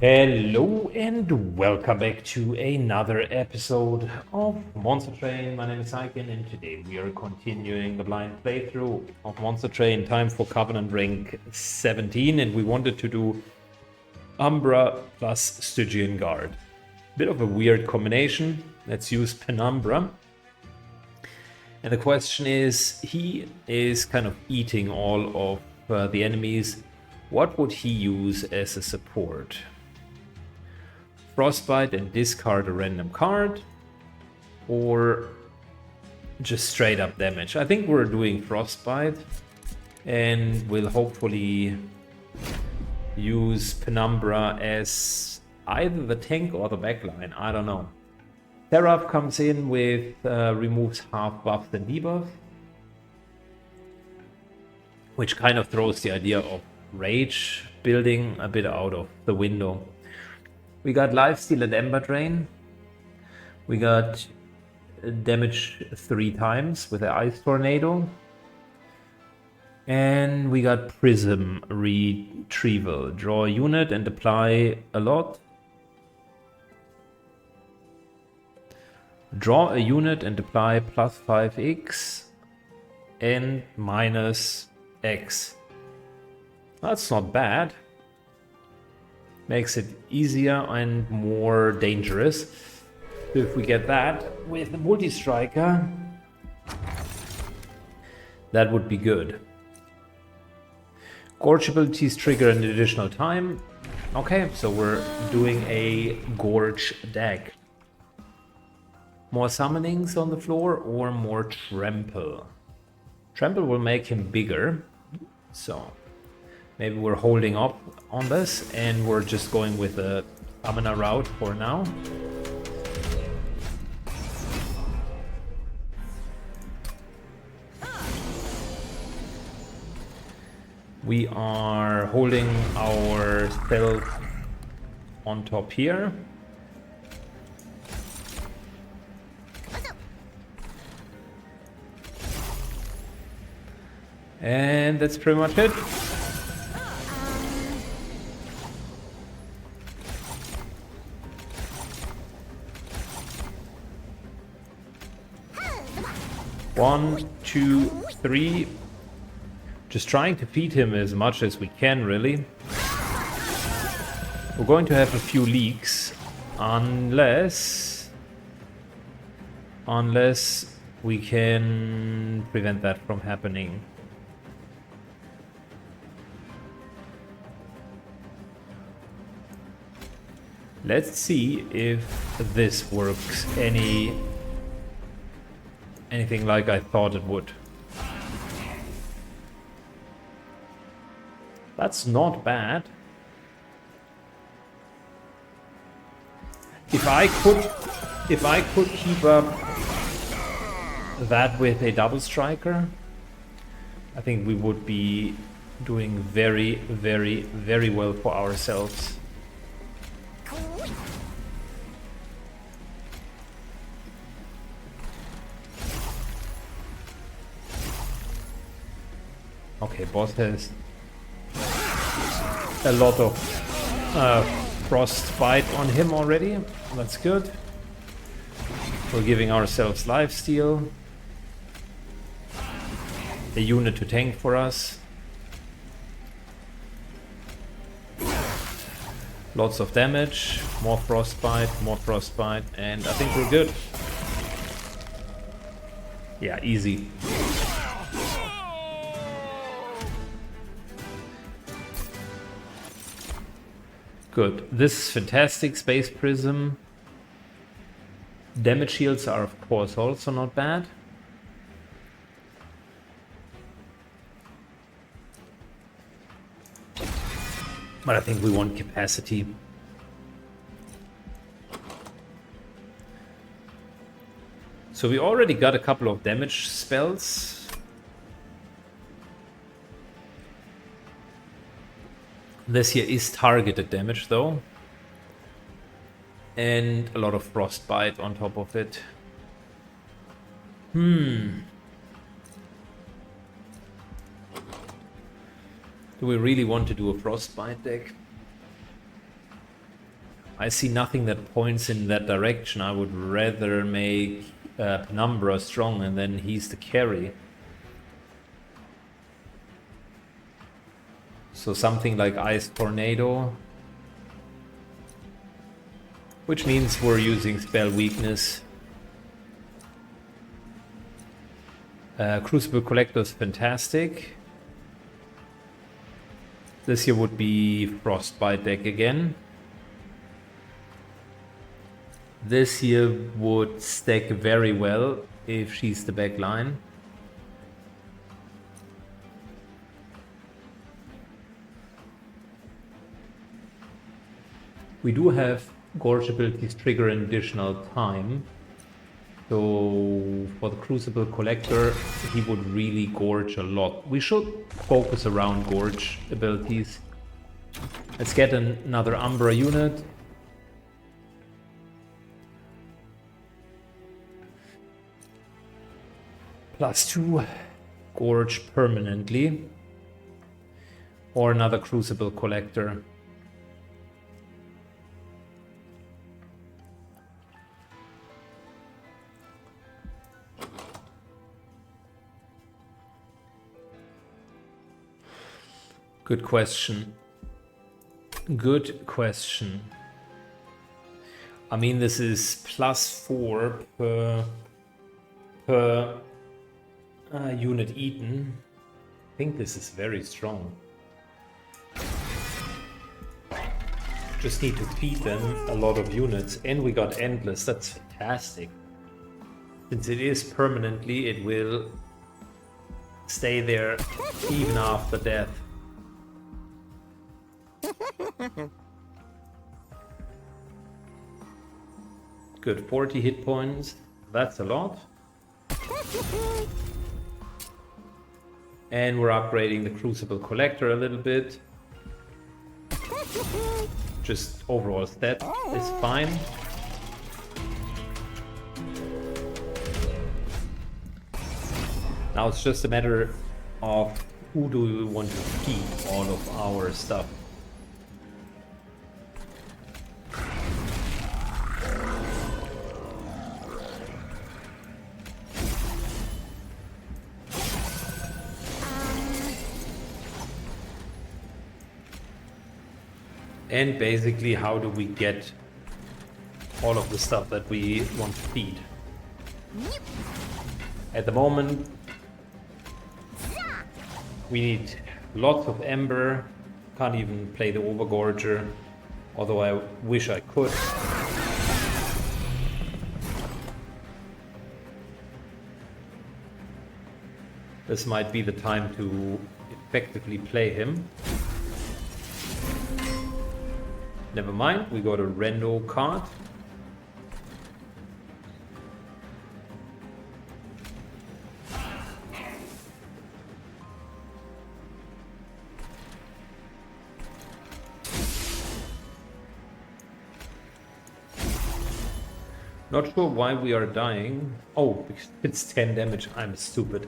Hello and welcome back to another episode of Monster Train. My name is Aiken and today we are continuing the blind playthrough of Monster Train. Time for Covenant rank 17 and we wanted to do Umbra plus Stygian Guard. Bit of a weird combination. Let's use Penumbra. And the question is, he is kind of eating all of the enemies. What would he use as a support? Frostbite and discard a random card, or just straight up damage. I think we're doing Frostbite and we'll hopefully use Penumbra as either the tank or the backline. I don't know. Seraph comes in with removes half buffs and debuffs, which kind of throws the idea of Rage building a bit out of the window. We got Lifesteal and Ember Drain. We got damage 3 times with the Ice Tornado. And we got Prism Retrieval. Draw a unit and apply a lot. Draw a unit and apply plus 5x and minus x. That's not bad. Makes it easier and more dangerous. So if we get that with the multi-striker, that would be good. Gorge abilities trigger an additional time. Okay, so we're doing a Gorge deck. More summonings on the floor or more Trample? Trample will make him bigger, so maybe we're holding up on this and we're just going with the summoner route for now. We are holding our stealth on top here. And that's pretty much it. One, two, three. Just trying to feed him as much as we can, really. We're going to have a few leaks, unless we can prevent that from happening. Let's see if this works anything like I thought it would. That's not bad. If I could keep up that with a double striker, I think we would be doing very, very, very well for ourselves. Okay, boss has a lot of frostbite on him already. That's good. We're giving ourselves lifesteal. A unit to tank for us. Lots of damage, more frostbite, and I think we're good. Yeah, easy. Good. This is fantastic. Space Prism. Damage shields are of course also not bad. But I think we want capacity. So we already got a couple of damage spells. This here is targeted damage though. And a lot of frostbite on top of it. Do we really want to do a frostbite deck? I see nothing that points in that direction. I would rather make Penumbra strong and then he's the carry. So something like Ice Tornado. Which means we're using spell weakness. Crucible Collector is fantastic. This here would be Frostbite deck again. This here would stack very well if she's the back line. We do have Gorge abilities trigger an additional time. So for the Crucible Collector, he would really gorge a lot. We should focus around gorge abilities. Let's get another Umbra unit. +2 gorge permanently. Or another Crucible Collector. Good question. Good question. I mean, this is +4 per unit eaten. I think this is very strong. Just need to feed them a lot of units, and we got Endless. That's fantastic. Since it is permanently, it will stay there even after death. Good, 40 hit points. That's a lot. And we're upgrading the Crucible Collector a little bit. Just overall stat is fine. Now it's just a matter of who do we want to feed all of our stuff. And basically, how do we get all of the stuff that we want to feed? At the moment, we need lots of Ember. Can't even play the Overgorger, although I wish I could. This might be the time to effectively play him. Never mind, we got a Rendo card. Not sure why we are dying. Oh, it's 10 damage. I'm stupid.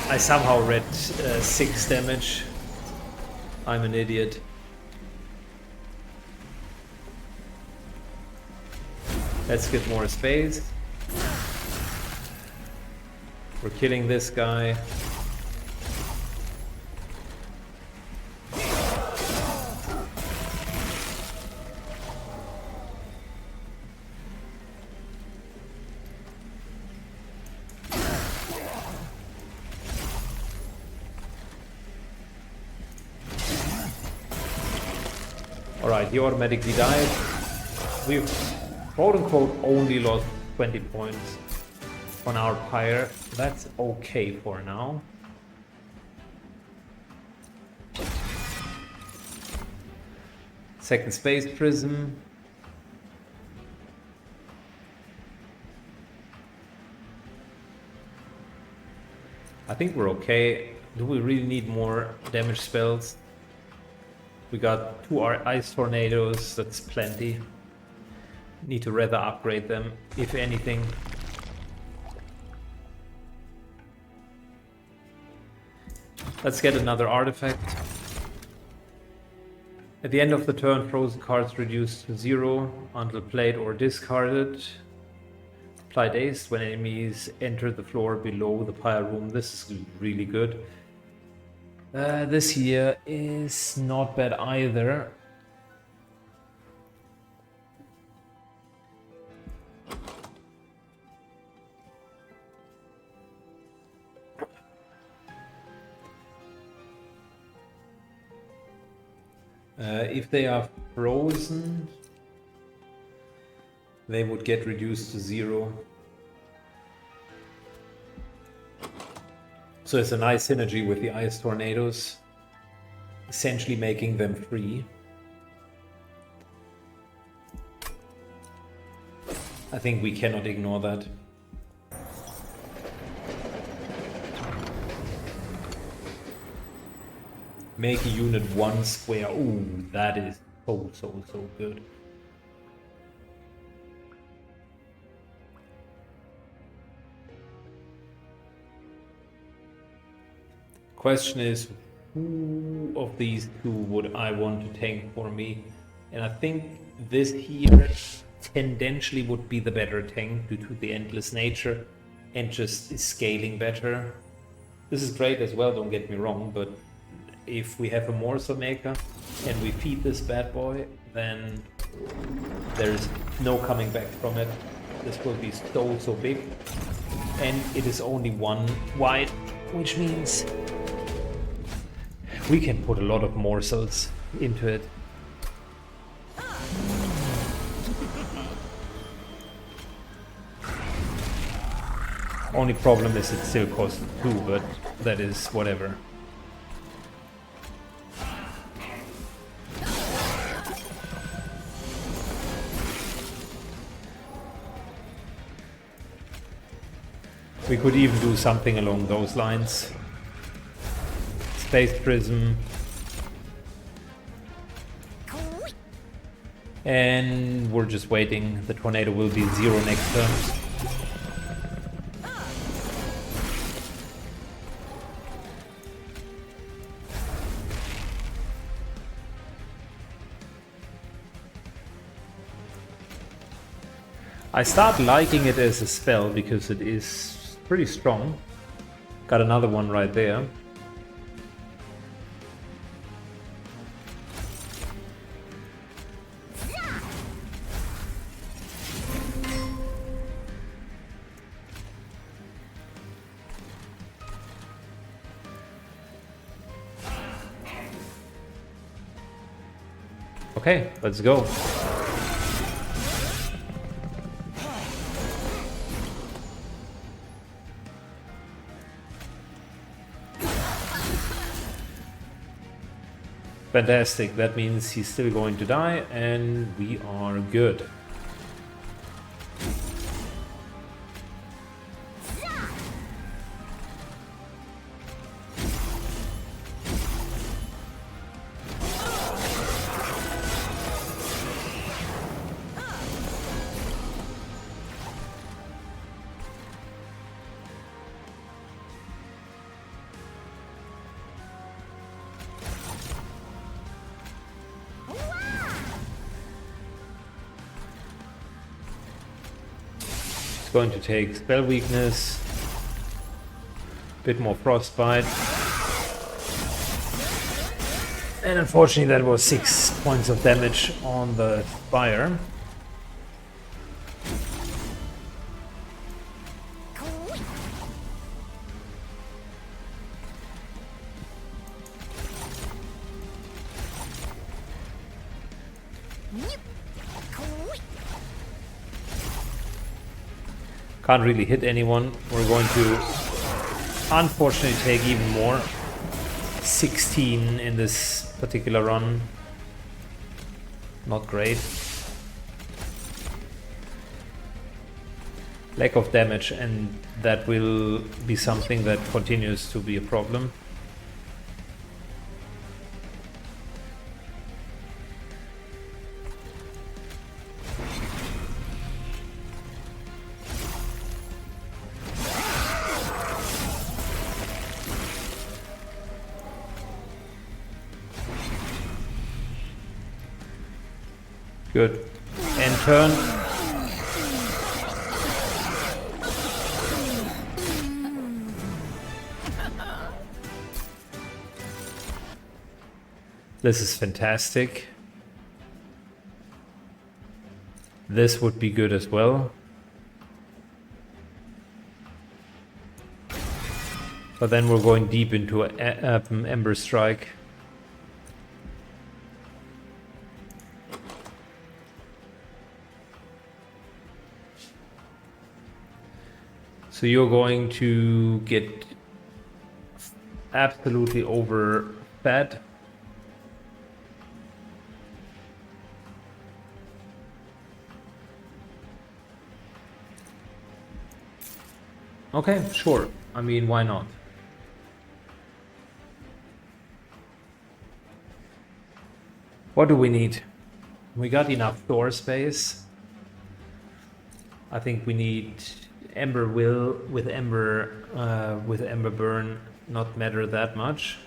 I somehow read 6 damage. I'm an idiot. Let's get more space. We're killing this guy. Alright, he automatically died. We've quote-unquote only lost 20 points on our pyre. That's okay for now. Second space prism. I think we're okay. Do we really need more damage spells? We got 2 ice tornadoes, that's plenty. Need to rather upgrade them, if anything. Let's get another artifact. At the end of the turn, frozen cards reduced to 0 until played or discarded. Applied haste when enemies enter the floor below the pile room. This is really good. This here is not bad either. If they are frozen, they would get reduced to 0. So it's a nice synergy with the ice tornadoes, essentially making them free. I think we cannot ignore that. Make a unit 1 square. Ooh, that is so good. Question is, who of these two would I want to tank for me? And I think this here tendentially would be the better tank due to the endless nature and just is scaling better. This is great as well, don't get me wrong, but if we have a morsel maker and we feed this bad boy, then there's no coming back from it. This will be so big, and it is only 1 wide, which means we can put a lot of morsels into it. Only problem is it still costs 2, but that is whatever. We could even do something along those lines. Space Prism. And we're just waiting. The tornado will be 0 next turn. I start liking it as a spell because it is pretty strong. Got another one right there. Okay, let's go. Fantastic, that means he's still going to die and we are good. Going to take spell weakness, bit more frostbite, and unfortunately that was 6 points of damage on the spire. Can't really hit anyone. We're going to unfortunately take even more. 16 in this particular run. Not great. Lack of damage, and that will be something that continues to be a problem. Good. End turn. This is fantastic. This would be good as well. But then we're going deep into Ember Strike. So you're going to get absolutely overfed. Okay, sure. I mean, why not? What do we need? We got enough door space. I think we need Ember will with Ember Burn not matter that much.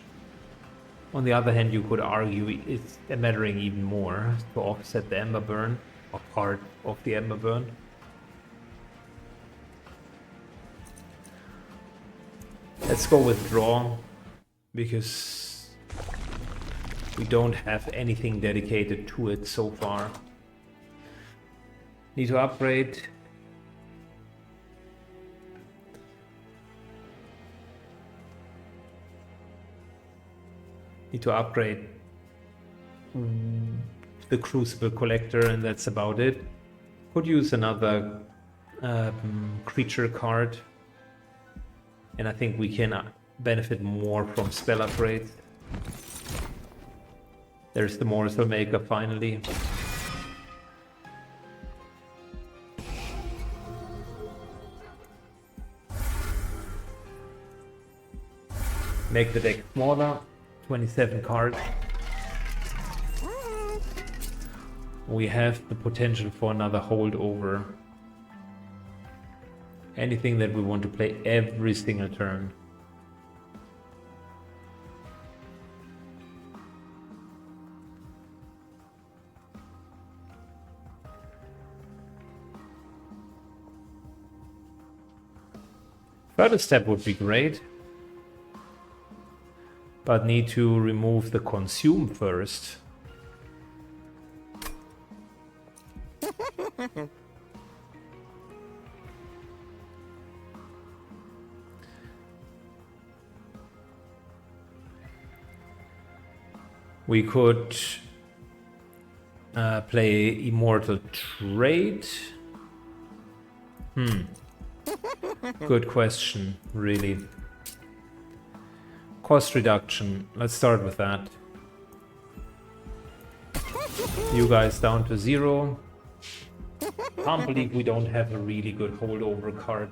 On the other hand, you could argue it's mattering even more to offset the Ember Burn or part of the Ember Burn. Let's go with draw, because we don't have anything dedicated to it so far. Need to upgrade. Need to upgrade the Crucible Collector, and that's about it. Could use another creature card. And I think we can benefit more from spell upgrades. There's the Morsel Maker finally. Make the deck smaller, 27 cards. We have the potential for another holdover. Anything that we want to play every single turn. Further step would be great, but need to remove the consume first. We could play Immortal Trade. Good question, really. Cost reduction. Let's start with that. You guys down to 0. Can't believe we don't have a really good holdover card.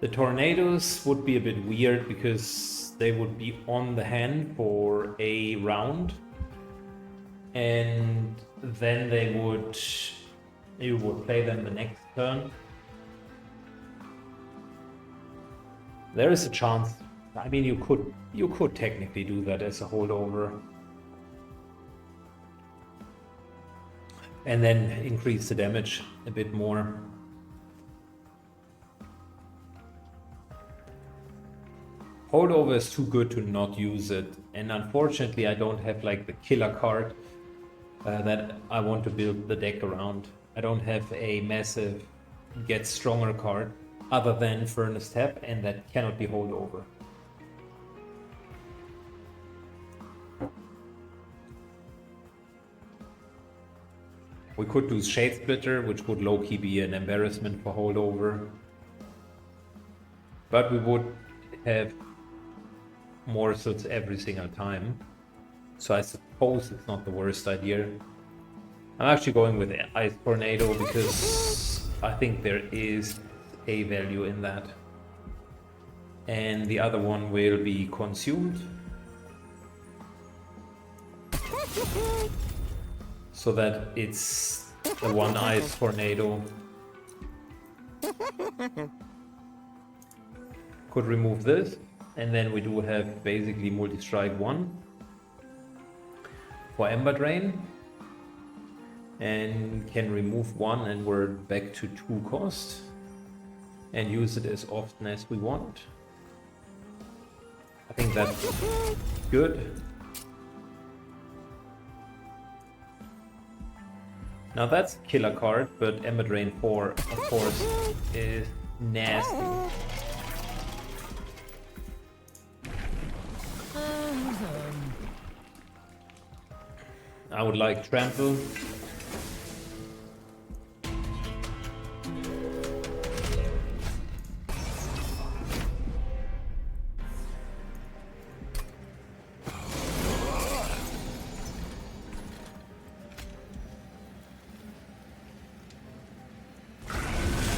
The Tornadoes would be a bit weird because they would be on the hand for a round, and then you would play them the next turn. There is a chance. I mean, you could technically do that as a holdover, and then increase the damage a bit more. Holdover is too good to not use it, and unfortunately I don't have like the killer card that I want to build the deck around. I don't have a massive get stronger card other than Furnace Tap, and that cannot be holdover. We could do Shade Splitter, which would low-key be an embarrassment for holdover, but we would have morsels every single time, so I suppose it's not the worst idea. I'm actually going with Ice Tornado because I think there is a value in that, and the other one will be consumed. so that it's a one ice tornado. Could remove this, and then we do have basically multi-strike 1 for Ember Drain, and can remove 1 and we're back to 2 cost, and use it as often as we want. I think that's good. Now that's a killer card, but Ember Drain 4, of course, is nasty. I would like Trample.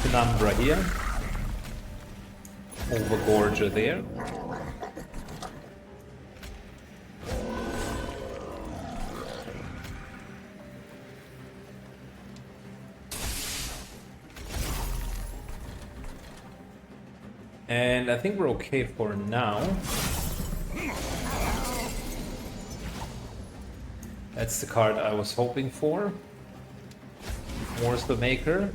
Penumbra here. Overgorger there. And I think we're okay for now. That's the card I was hoping for. Morsel Maker.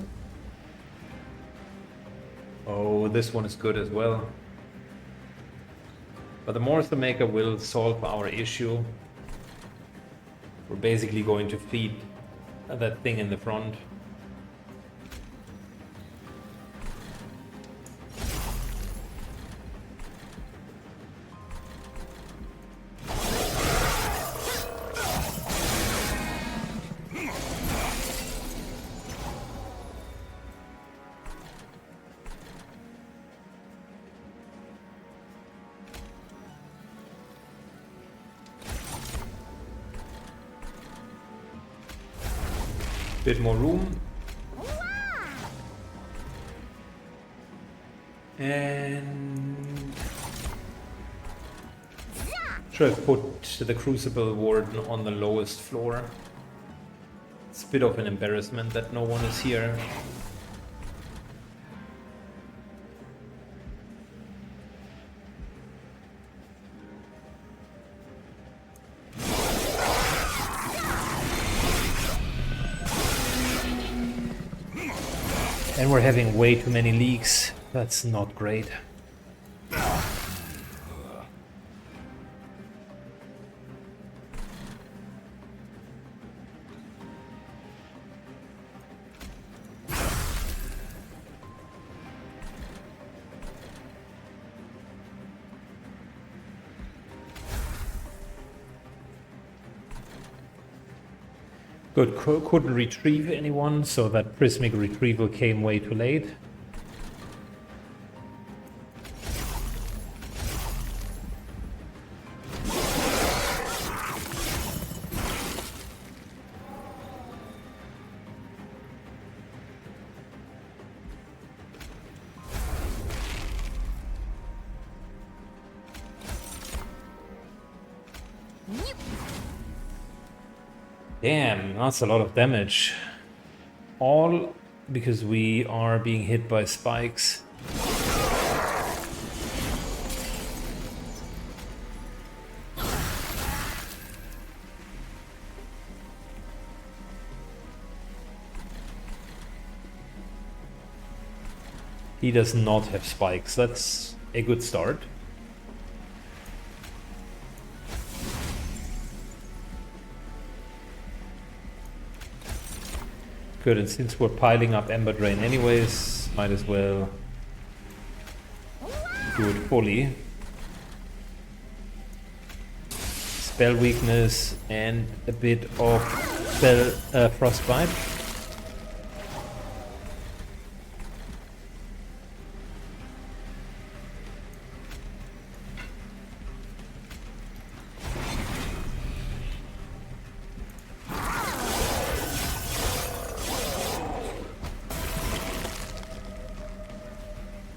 Oh, this one is good as well. But the Morsel Maker will solve our issue. We're basically going to feed that thing in the front. Bit more room. And should have put the Crucible Warden on the lowest floor. It's a bit of an embarrassment that no one is here. And we're having way too many leaks. That's not great. Good, couldn't retrieve anyone, so that Prismic Retrieval came way too late. Damn, that's a lot of damage. All because we are being hit by spikes. He does not have spikes. That's a good start. Good, and since we're piling up Ember Drain anyways, might as well do it fully. Spell weakness and a bit of spell frostbite.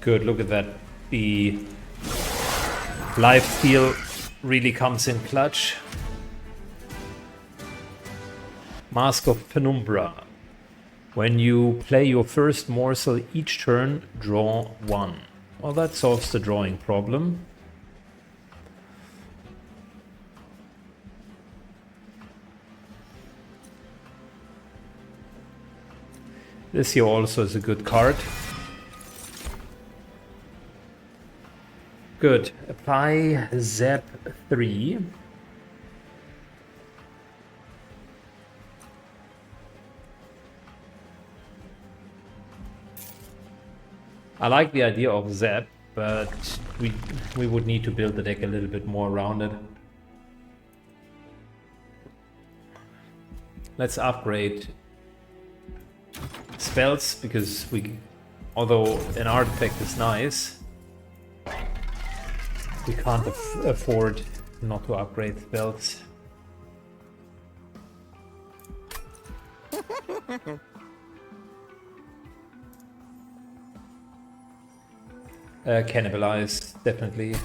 Good, look at that. The lifesteal really comes in clutch. Mask of Penumbra. When you play your first morsel each turn, draw one. Well, that solves the drawing problem. This here also is a good card. Good. Apply Zap 3. I like the idea of Zap, but we would need to build the deck a little bit more around it. Let's upgrade spells, because although an artifact is nice, we can't afford not to upgrade spells. Cannibalize, definitely.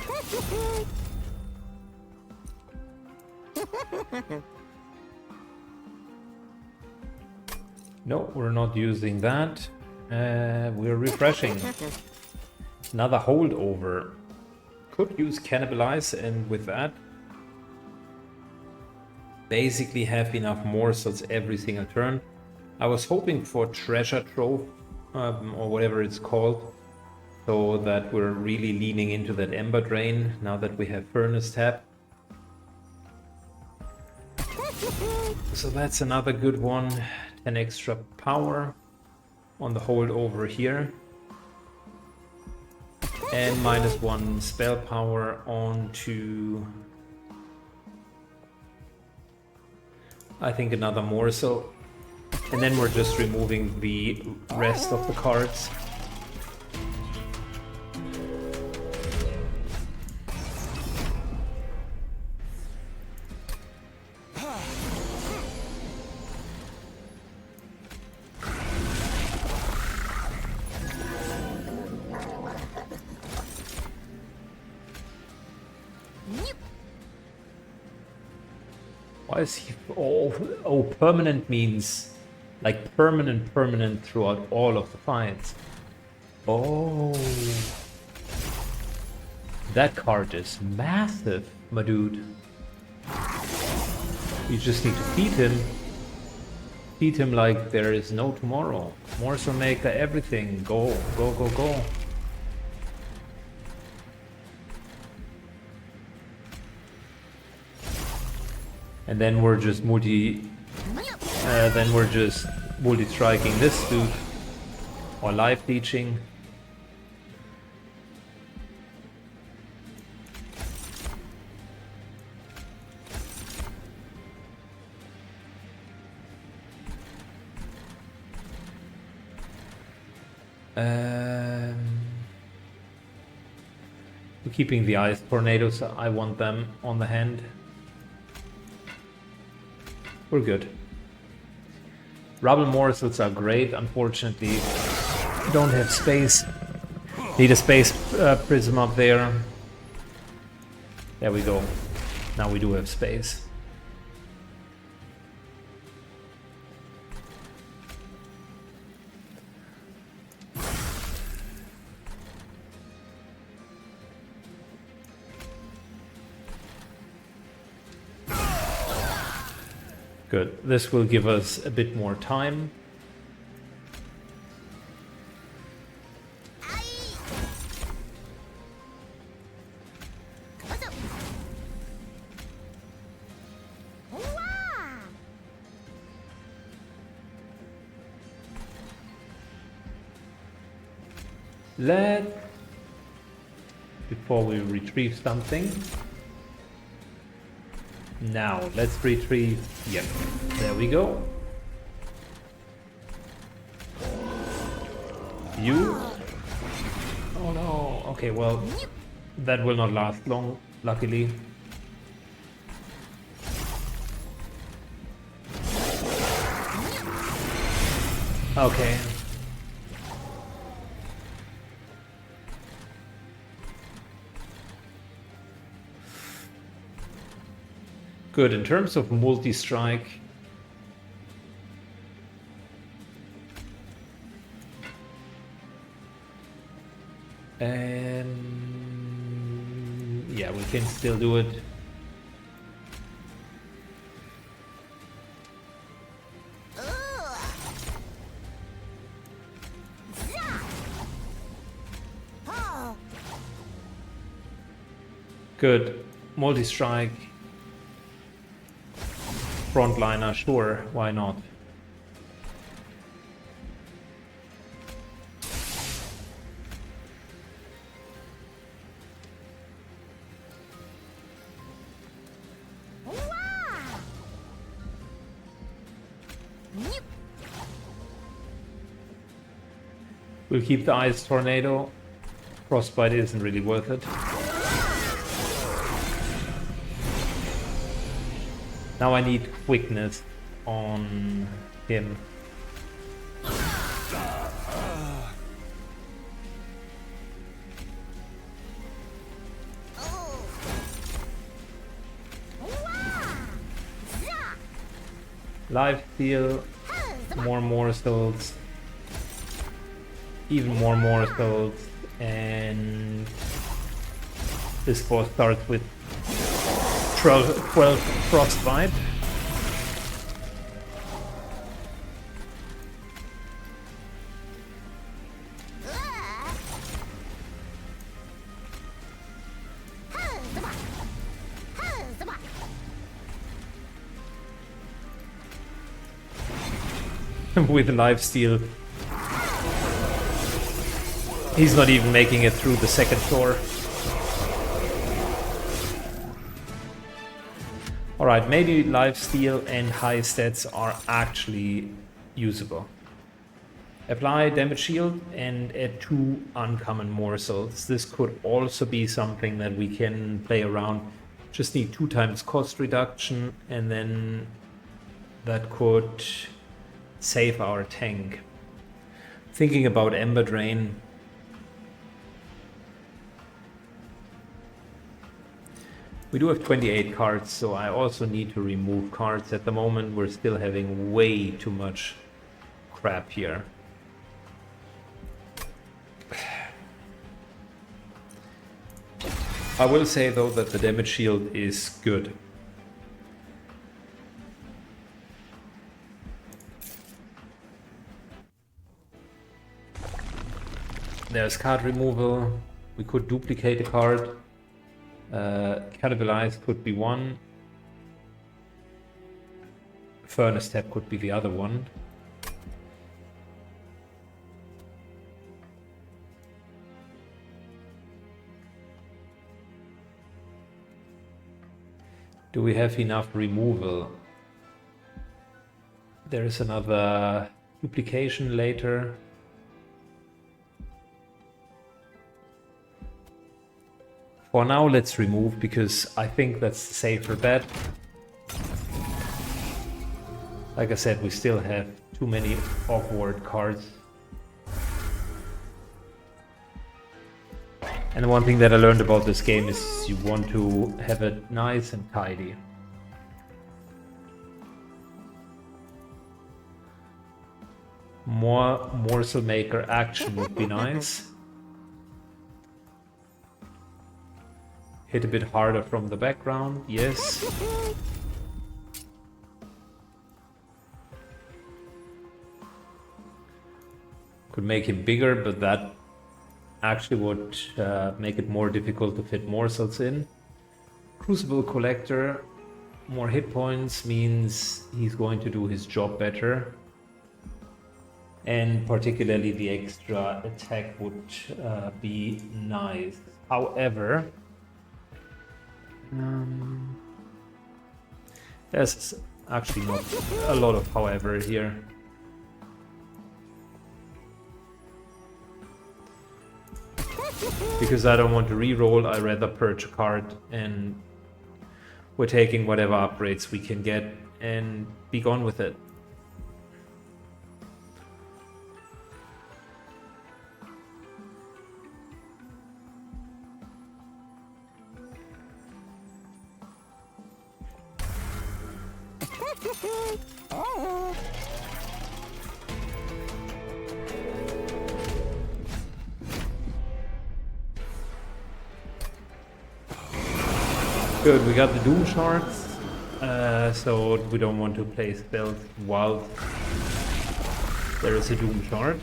No, we're not using that. We're refreshing. Another holdover. Could use Cannibalize, and with that basically have enough morsels every single turn. I was hoping for Treasure Trove, or whatever it's called, so that we're really leaning into that Ember Drain now that we have Furnace Tap. So that's another good one. 10 extra power on the holdover here. And -1 spell power onto, I think, another morsel. And then we're just removing the rest of the cards. Why is he... Oh, permanent means like permanent throughout all of the fights. Oh, that card is massive, my dude. You just need to feed him. Feed him like there is no tomorrow. Morsel Maker, everything. Go, go, go, go. And then we're just multi-striking this dude, or life leeching. We're keeping the ice tornadoes. I want them on the hand. We're good. Rubble morsels are great. Unfortunately, don't have space. Need a space prism up there. There we go. Now we do have space. Good. This will give us a bit more time. Before we retrieve something. Now, let's retrieve... Yep, there we go. You? Oh no, okay, well, that will not last long, luckily. Okay. Good, in terms of multi-strike, Yeah, we can still do it. Good. Multi-strike. Frontliner, sure, why not? We'll keep the Ice Tornado. Frostbite isn't really worth it. Now I need quickness on him. Life steal, more morsels, even more morsels, and this boss starts with 12 frostbite. With lifesteal, he's not even making it through the second floor. Alright, maybe lifesteal and high stats are actually usable. Apply damage shield and add 2 uncommon morsels. This could also be something that we can play around. Just need 2 times cost reduction, and then that could save our tank. Thinking about Ember Drain. We do have 28 cards, so I also need to remove cards. At the moment we're still having way too much crap here. I will say though that the damage shield is good. There's card removal. We could duplicate a card. Cannibalize could be one. Furnace Tap could be the other one. Do we have enough removal? There is another duplication later. For now, let's remove, because I think that's the safer bet. Like I said, we still have too many awkward cards. And the one thing that I learned about this game is you want to have it nice and tidy. More morsel maker action would be nice. Hit a bit harder from the background, yes. Could make him bigger, but that actually would make it more difficult to fit morsels in. Crucible Collector, more hit points means he's going to do his job better. And particularly the extra attack would be nice. However, there's actually not a lot of however here. Because I don't want to reroll, I rather purge a card, and we're taking whatever upgrades we can get and be gone with it. Good, we got the Doom Shards, so we don't want to play spells while there is a Doom Shard.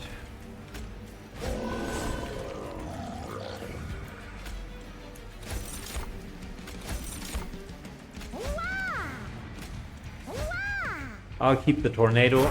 I'll keep the tornado.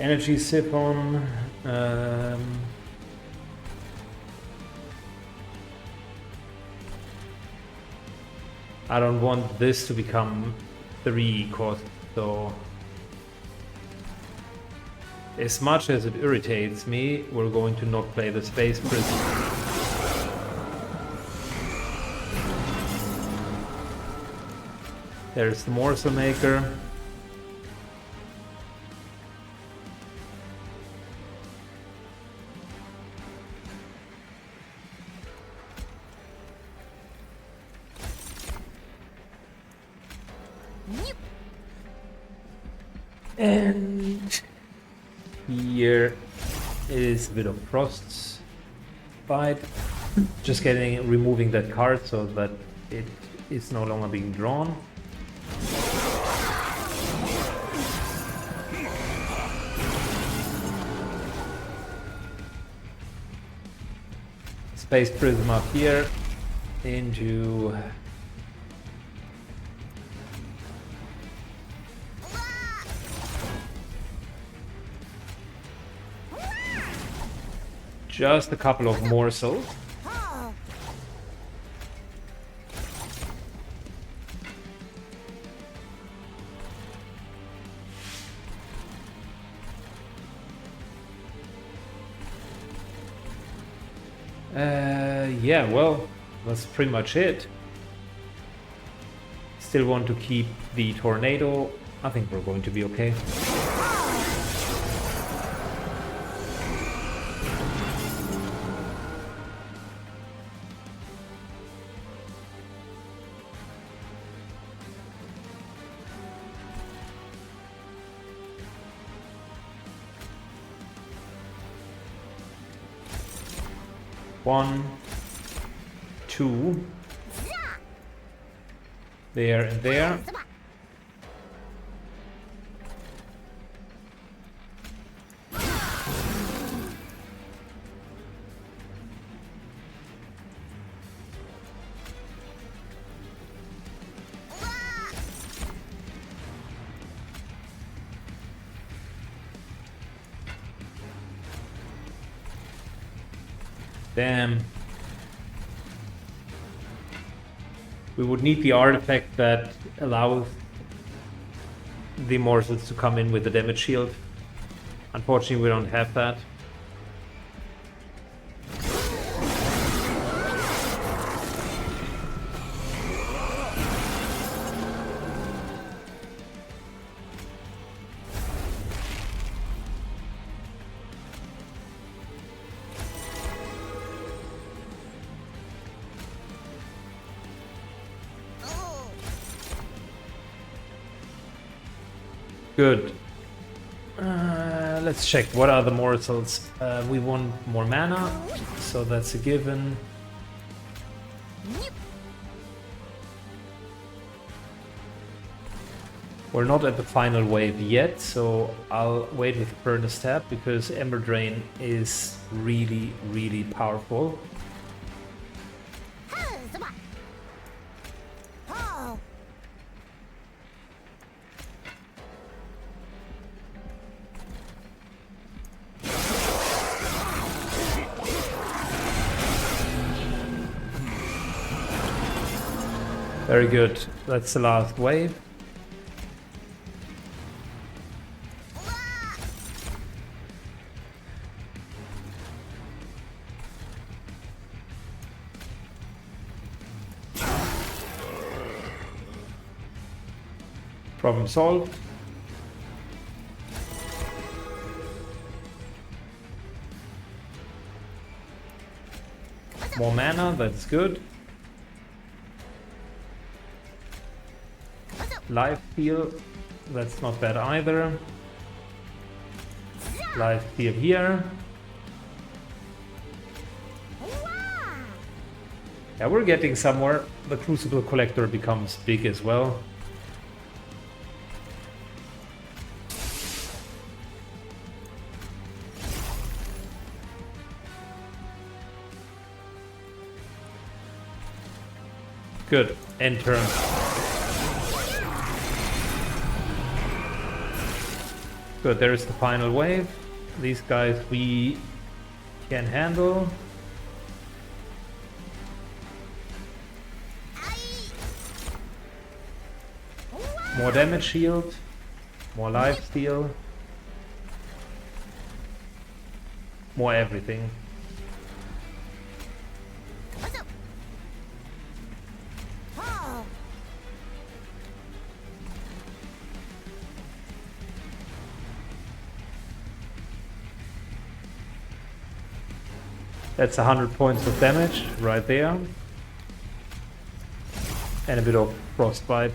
Energy siphon. I don't want this to become 3 cost, so as much as it irritates me, we're going to not play the Space Prison. There's the Morsel Maker. And here is a bit of Frost's Bite. Just removing that card so that it is no longer being drawn. Space Prism up here into just a couple of morsels. Yeah, well, that's pretty much it. Still want to keep the tornado. I think we're going to be okay. One, two, there and there. Damn. We would need the artifact that allows the morsels to come in with the damage shield. Unfortunately, we don't have that. Good. Let's check what are the morsels. We want more mana, so that's a given. We're not at the final wave yet, so I'll wait with Furnace Stab because Ember Drain is really, really powerful. Very good. That's the last wave. Problem solved. More mana, that's good. Life steal, that's not bad either. Life steal here. Yeah, we're getting somewhere. The Crucible Collector becomes big as well. Good. End turn. Good, there's the final wave. These guys we can handle. More damage shield. More life steal. More everything. That's 100 points of damage right there. And a bit of frostbite.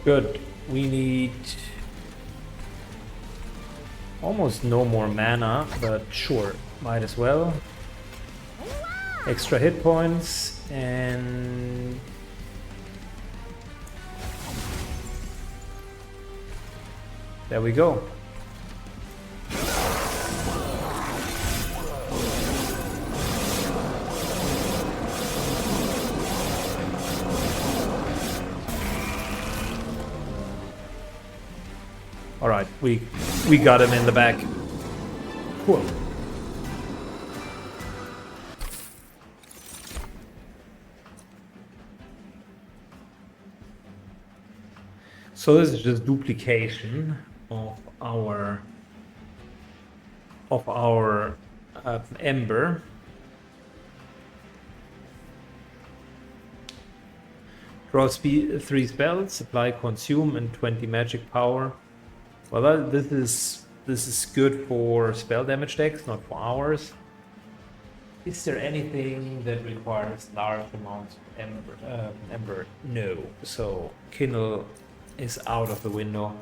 Good. We need almost no more mana, but sure, might as well. Extra hit points and there we go. All right, we got him in the back. Cool. So this is just duplication of our ember. Draw 3 spells, apply consume and 20 magic power. Well, this is good for spell damage decks, not for ours. Is there anything that requires large amounts of ember? No. So Kindle is out of the window.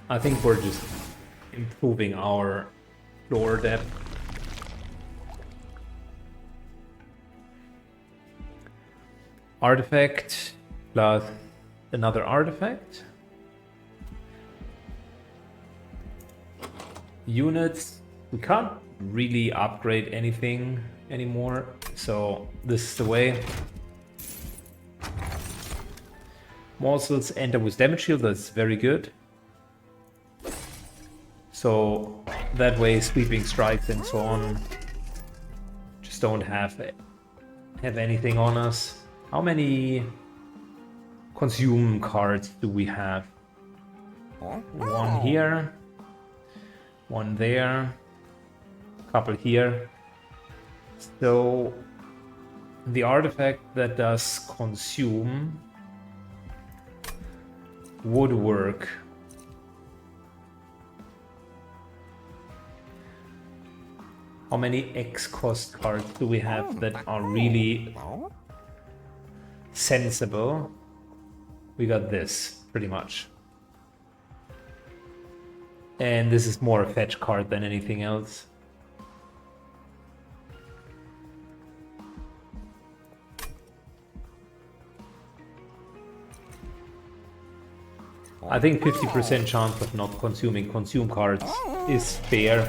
I think we're just improving our floor depth. Artifact plus another artifact. Units, we can't really upgrade anything anymore, so this is the way. Morsels enter with damage shield, that's very good. So that way sweeping strikes and so on just don't have anything on us. How many consume cards do we have? One here, one there, a couple here. So the artifact that does consume would work. How many X cost cards do we have that are really sensible? We got this, pretty much. And this is more a fetch card than anything else. I think 50% chance of not consuming consume cards is fair.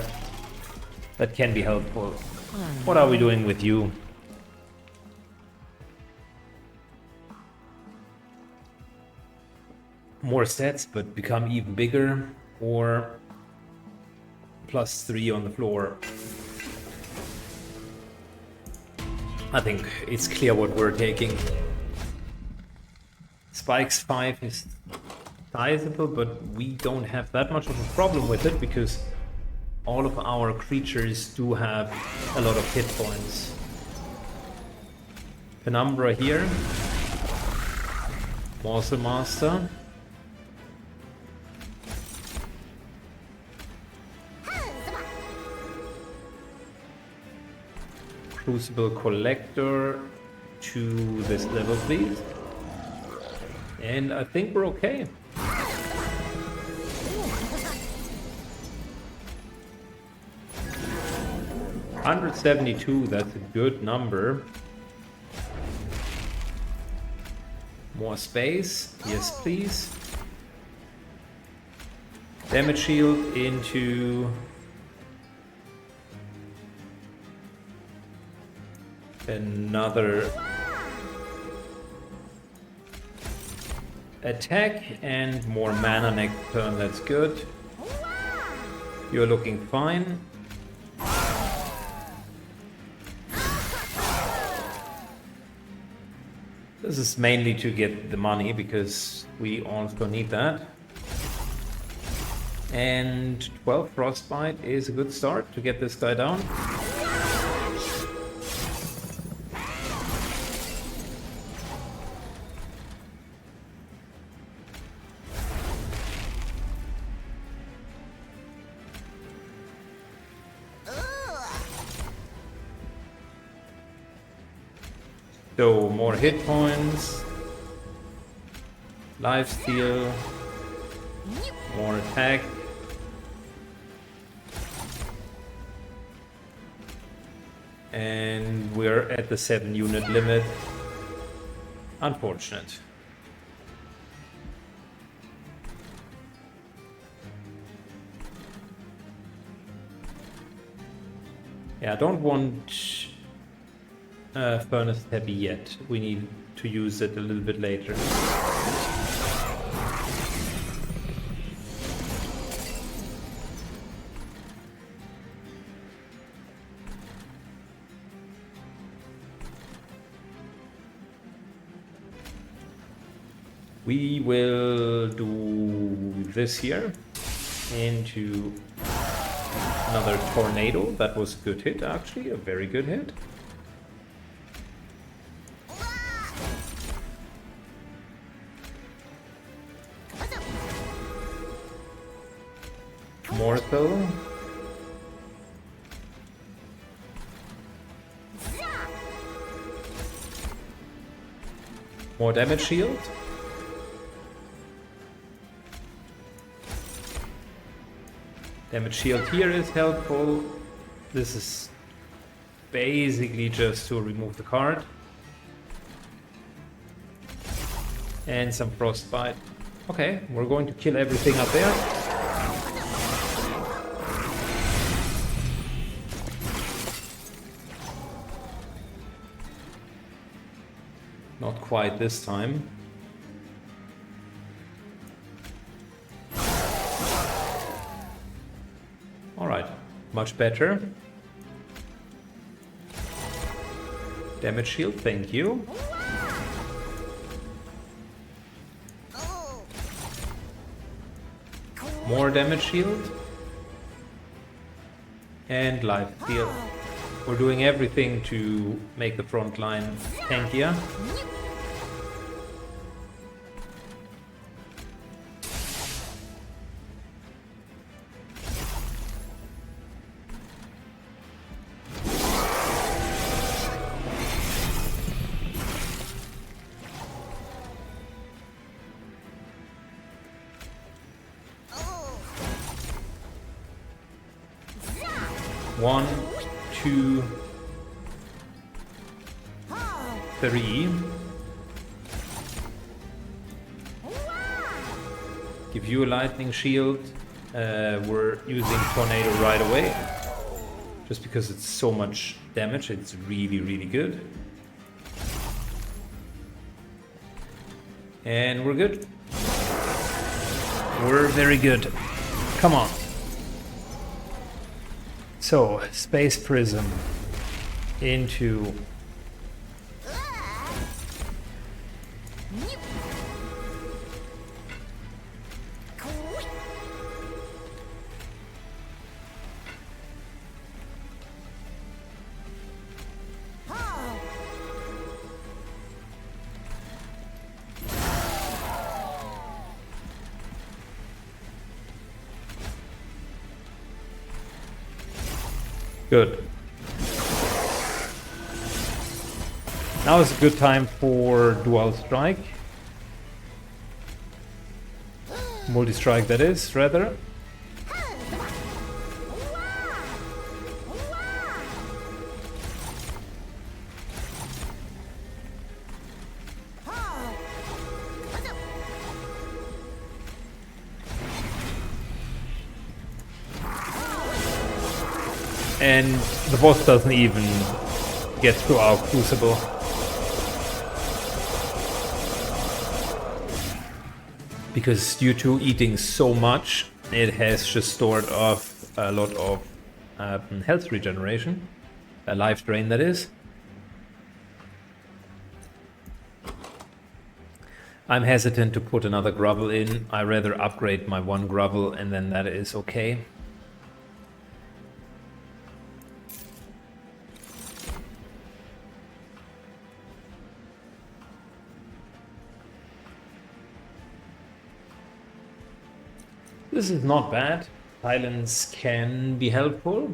That can be helpful. What are we doing with you? More stats, but become even bigger, or +3 on the floor. I think it's clear what we're taking. Spikes 5 is sizable, but we don't have that much of a problem with it because all of our creatures do have a lot of hit points. Penumbra here. Morsel Master. Crucible Collector to this level, please. And I think we're okay. $172, that's a good number. More space, yes please. Damage shield into another attack and more mana next turn, that's good. You're looking fine. This is mainly to get the money because we also need that. And 12 Frostbite is a good start to get this guy down. So more hit points, lifesteal, more attack. And we're at the 7-unit limit. Unfortunate. Yeah, I don't want Furnace Heavy yet. We need to use it a little bit later. We will do this here into another tornado. That was a good hit, actually, a very good hit. Mortal. More damage shield. Damage shield here is helpful. This is basically just to remove the card. And some frostbite. Okay, we're going to kill everything up there. Not quite this time. Alright, much better. Damage shield, thank you. More damage shield. And life steal. We're doing everything to make the front line tankier. One, two, three. Give you a lightning shield. We're using tornado right away. Just because it's so much damage, it's really, really good. And we're good. We're very good. Come on. So, Space Prism into... Good. Now is a good time for dual strike. Multi-strike that is, rather. And the boss doesn't even get through our crucible. Because due to eating so much, it has just stored off a lot of health regeneration. A life drain, that is. I'm hesitant to put another grovel in. I rather upgrade my one grovel and then that is okay. This is not bad. Silence can be helpful.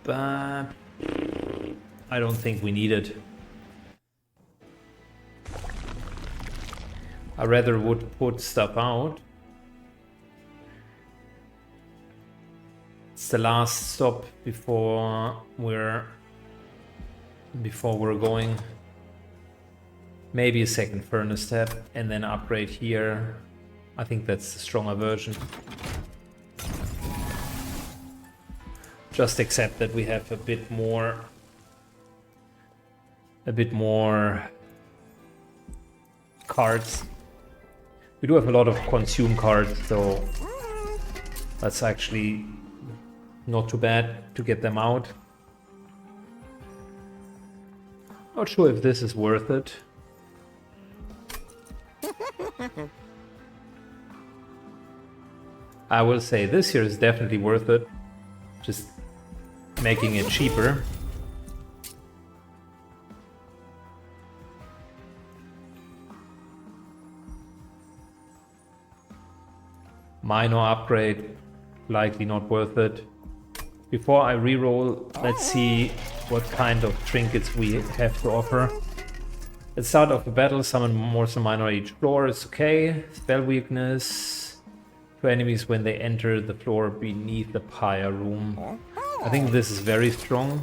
But I don't think we need it. I rather would put stuff out. It's the last stop before we're going. Maybe a second furnace tab and then upgrade here. I think that's the stronger version. Just accept that we have a bit more cards. We do have a lot of consume cards, so that's actually not too bad to get them out. Not sure if this is worth it. I will say this here is definitely worth it. Just making it cheaper. Minor upgrade, likely not worth it. Before I reroll, let's see what kind of trinkets we have to offer. At the start of the battle, summon more some minor each floor, it's okay. Spell weakness to enemies when they enter the floor beneath the pyre room. I think this is very strong.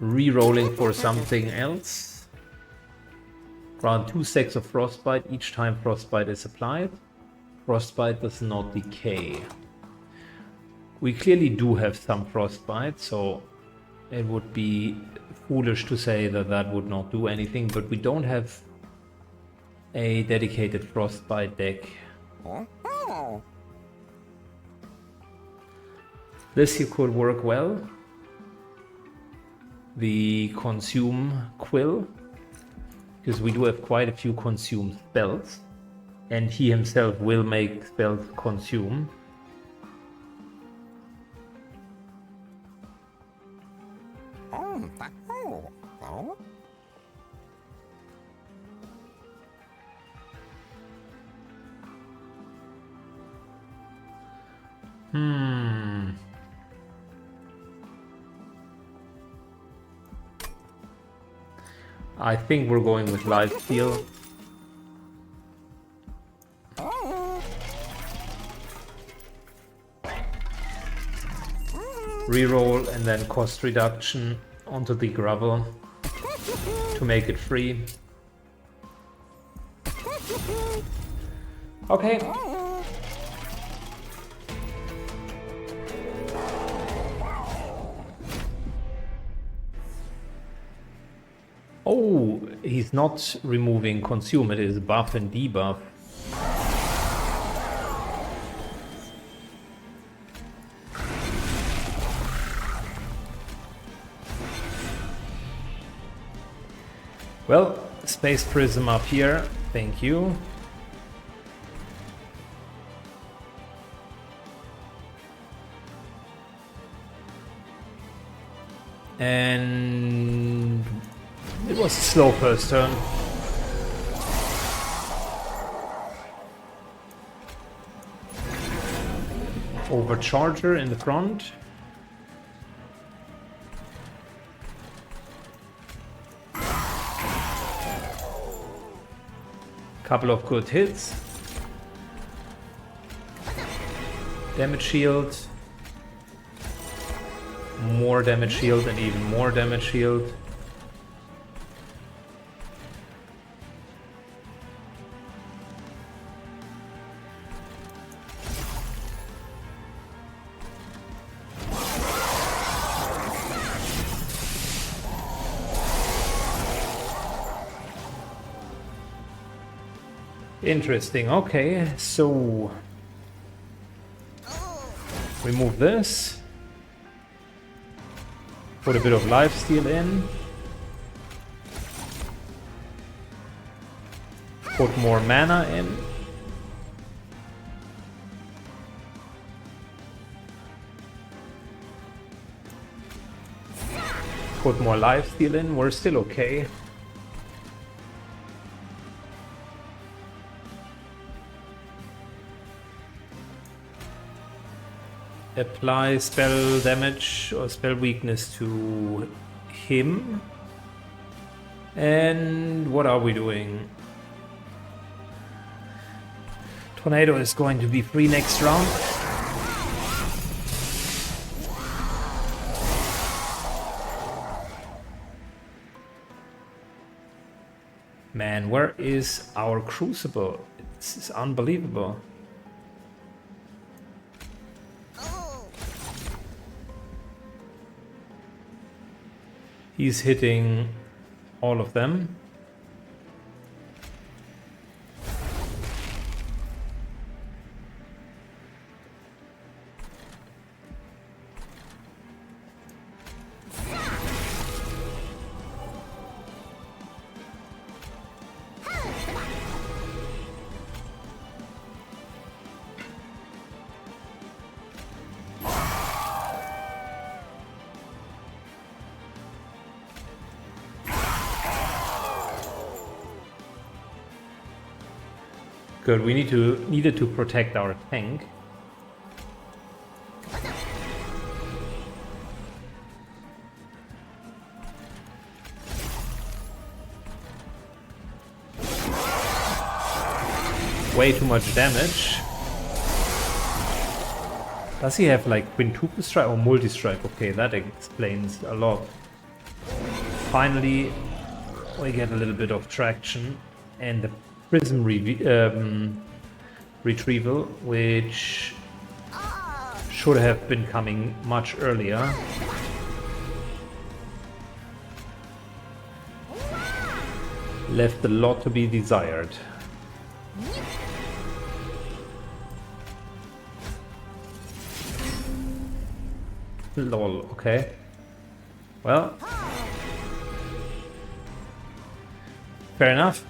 Rerolling for something else. Grant 2 stacks of frostbite each time frostbite is applied. Frostbite does not decay. We clearly do have some frostbite, so it would be foolish to say that that would not do anything, but we don't have a dedicated frostbite deck. This here could work well. The consume quill, because we do have quite a few consume spells, and he himself will make spells consume. I think we're going with lifesteal. Reroll and then cost reduction onto the gravel to make it free. Okay. Oh, he's not removing consume, it is buff and debuff. Well, Space Prism up here, thank you. And it was a slow first turn. Overcharger in the front. Couple of good hits. Damage shield. More damage shield and even more damage shield. Interesting. Okay, so remove this. Put a bit of lifesteal in. Put more mana in. Put more lifesteal in. We're still okay. Apply spell damage or spell weakness to him. And what are we doing? Tornado is going to be free next round. Man, where is our Crucible? It's unbelievable. He's hitting all of them. Good, we needed to protect our tank. Way too much damage. Does he have like quintuple strike or multi-strike? Okay, that explains a lot. Finally, we get a little bit of traction and the prism retrieval, which should have been coming much earlier. Left a lot to be desired. Lol, okay. Well, fair enough.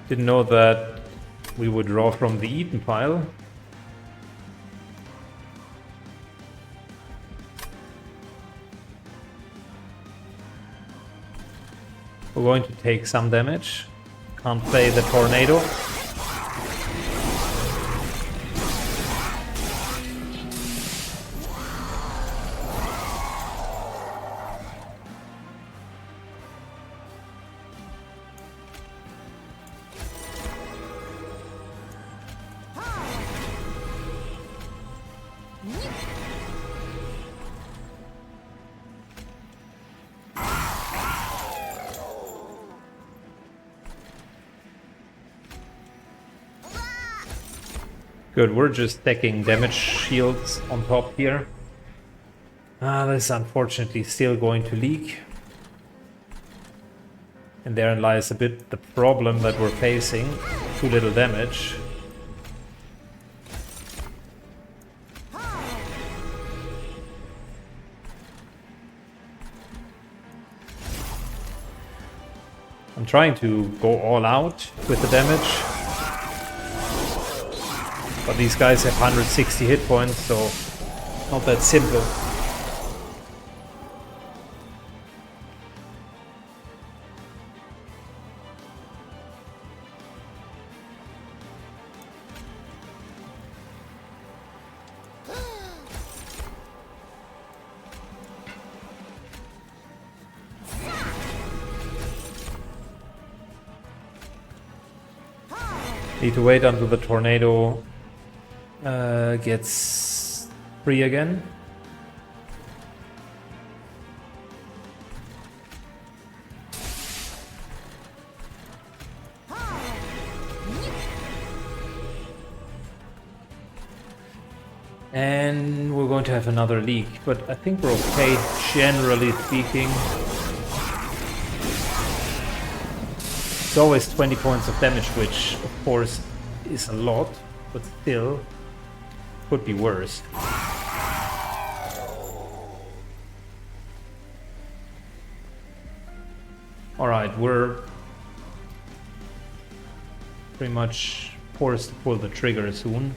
Didn't know that we would draw from the Eden pile. We're going to take some damage. Can't play the tornado. Good, we're just stacking damage shields on top here. This is unfortunately still going to leak. And therein lies a bit the problem that we're facing. Too little damage. I'm trying to go all out with the damage. But these guys have 160 hit points, so not that simple. Need to wait until the tornado gets free again. And we're going to have another leak, but I think we're okay generally speaking. It's always 20 points of damage, which of course is a lot, but still could be worse. Alright, we're pretty much forced to pull the trigger soon.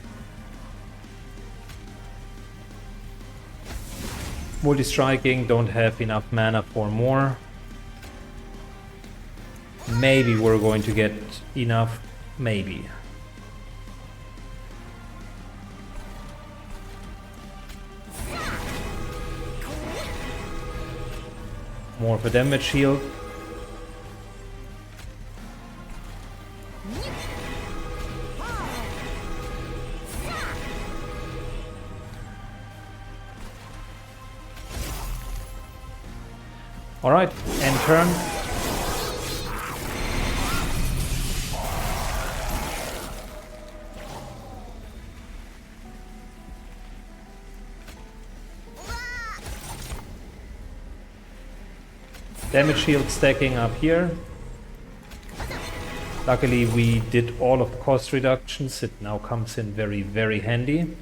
Multi-striking, don't have enough mana for more. Maybe we're going to get enough, maybe. More of a damage shield. Alright, end turn. Damage shield stacking up here. Luckily we did all of the cost reductions. It now comes in very, very handy.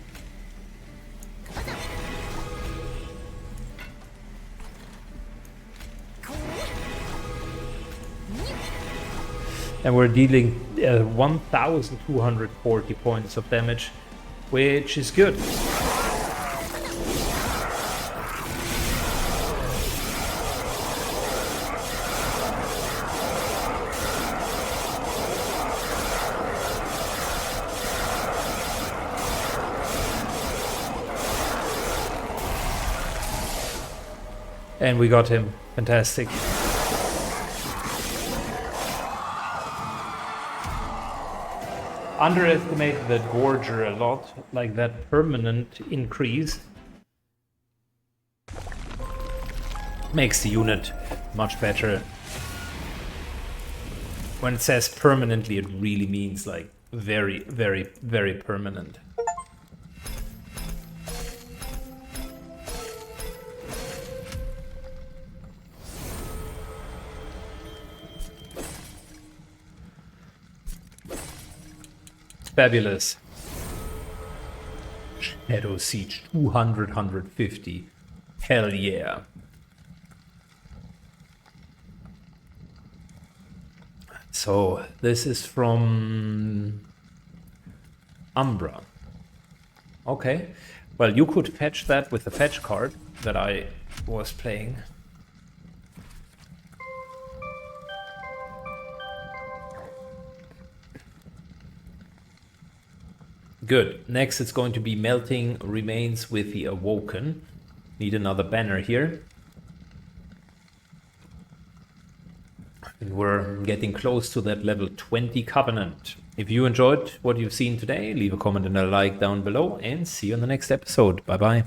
And we're dealing 1240 points of damage, which is good. And we got him. Fantastic. Underestimated that Gorger a lot, like that permanent increase. Makes the unit much better. When it says permanently, it really means like very, very, very permanent. Fabulous. Shadow Siege 200, 150. Hell yeah. So this is from Umbra. Okay. Well, you could fetch that with the fetch card that I was playing. Good. Next it's going to be Melting Remains with the Awoken. Need another banner here. And we're getting close to that level 20 Covenant. If you enjoyed what you've seen today, leave a comment and a like down below and see you in the next episode. Bye bye.